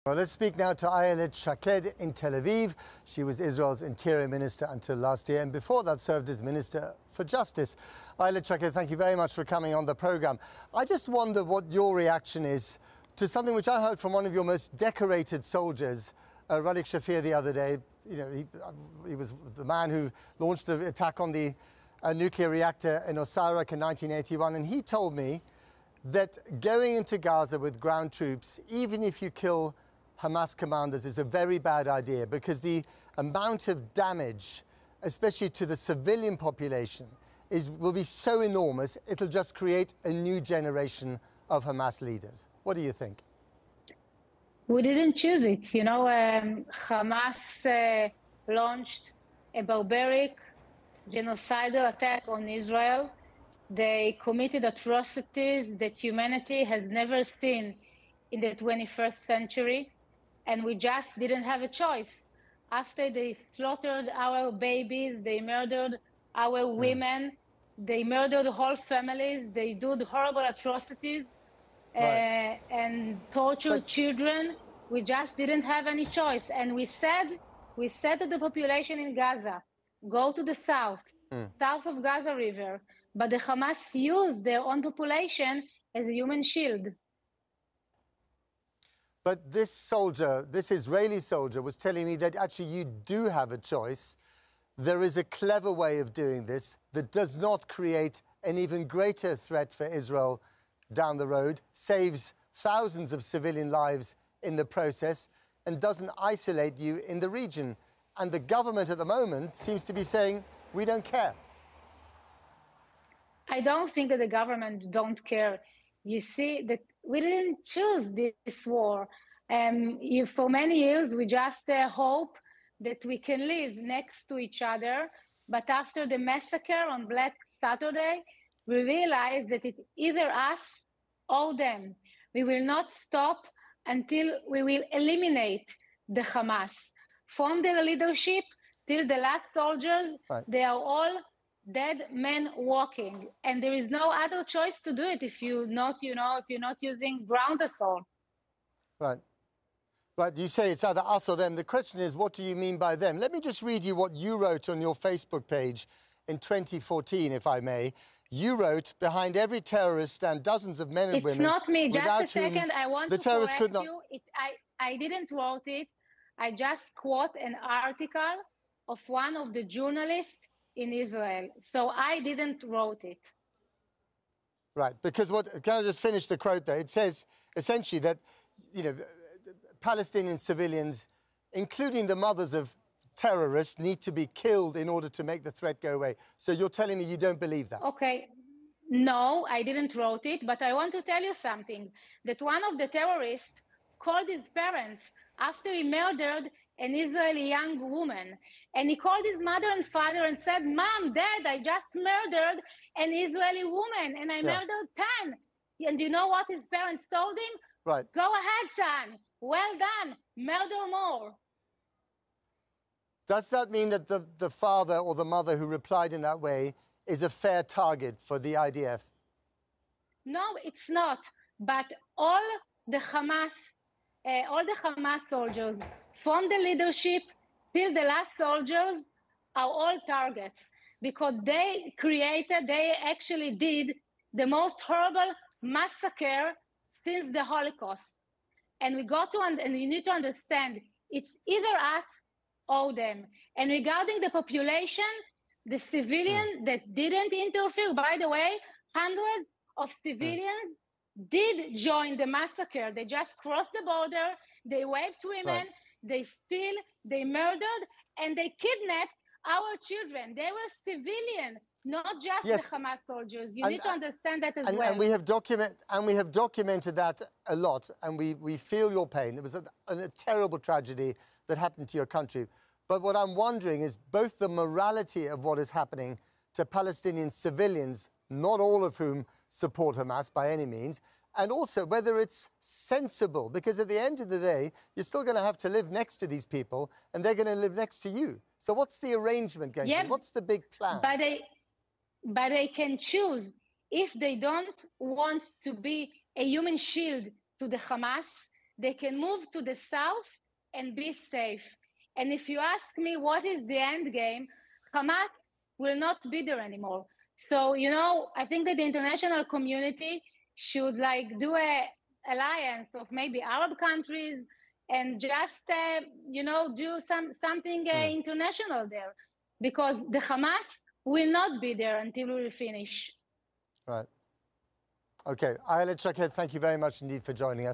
Well, let's speak now to Ayelet Shaked in Tel Aviv. She was Israel's interior minister until last year, and before that served as Minister for Justice. Ayelet Shaked, thank you very much for coming on the program. I just wonder what your reaction is to something which I heard from one of your most decorated soldiers, Ralik Shafir, the other day. You know, he was the man who launched the attack on the nuclear reactor in Osirak in 1981, and he told me that going into Gaza with ground troops, even if you kill Hamas commanders, is a very bad idea, because the amount of damage, especially to the civilian population, will be so enormous, it'll just create a new generation of Hamas leaders. What do you think? We didn't choose it. You know, Hamas launched a barbaric, genocidal attack on Israel. They committed atrocities that humanity has never seen in the 21st century. And we just didn't have a choice. After they slaughtered our babies, they murdered our women, they murdered whole families, they did horrible atrocities, and tortured children. We just didn't have any choice. And we said to the population in Gaza, go to the south of Gaza River. But the Hamas used their own population as a human shield. But this soldier, this Israeli soldier, was telling me that actually you do have a choice. There is a clever way of doing this that does not create an even greater threat for Israel down the road, saves thousands of civilian lives in the process, and doesn't isolate you in the region. And the government at the moment seems to be saying, we don't care. I don't think that the government don't care. You see that we didn't choose this war. For many years, we just hope that we can live next to each other. But after the massacre on Black Saturday, we realized that it's either us or them. We will not stop until we will eliminate the Hamas. From the leadership till the last soldiers, they are all dead men walking, and there is no other choice to do it if you're not using ground assault. Right. You say it's either us or them. The question is, what do you mean by them? Let me just read you what you wrote on your Facebook page in 2014, if I may. You wrote, behind every terrorist stand dozens of men and women. It's not me. Just a second. I want to correct you. I didn't wrote it. I just quote an article of one of the journalists in Israel. So I didn't wrote it. Right, because can I just finish the quote there? It says essentially that, you know, Palestinian civilians, including the mothers of terrorists, need to be killed in order to make the threat go away. So you're telling me you don't believe that? Okay. No, I didn't wrote it, but I want to tell you something, that one of the terrorists called his parents after he murdered an Israeli young woman. And he called his mother and father and said, Mom, Dad, I just murdered an Israeli woman, and I murdered 10. And you know what his parents told him? Right. Go ahead, son. Well done. Murder more. Does that mean that the father or the mother who replied in that way is a fair target for the IDF? No, it's not. But all the Hamas soldiers, from the leadership till the last soldiers, are all targets, because they actually did the most horrible massacre since the Holocaust. And you need to understand, it's either us or them. And regarding the population, the civilian that didn't interfere, by the way, hundreds of civilians did join the massacre. They just crossed the border, they raped women, they murdered, and they kidnapped our children. They were civilian, not just the Hamas soldiers. You need to understand that as well. And we have documented that a lot, and we feel your pain. It was a terrible tragedy that happened to your country. But what I'm wondering is both the morality of what is happening to Palestinian civilians, not all of whom support Hamas by any means, and also whether it's sensible, because at the end of the day, you're still going to have to live next to these people, and they're going to live next to you. So what's the arrangement going to be? What's the big plan? But they can choose. If they don't want to be a human shield to the Hamas, they can move to the south and be safe. And if you ask me what is the end game, Hamas will not be there anymore. So, you know, I think that the international community should like do a alliance of maybe Arab countries and just, you know, do something international there, because the Hamas will not be there until we finish. Right. Okay, Ayelet Shaked, thank you very much indeed for joining us.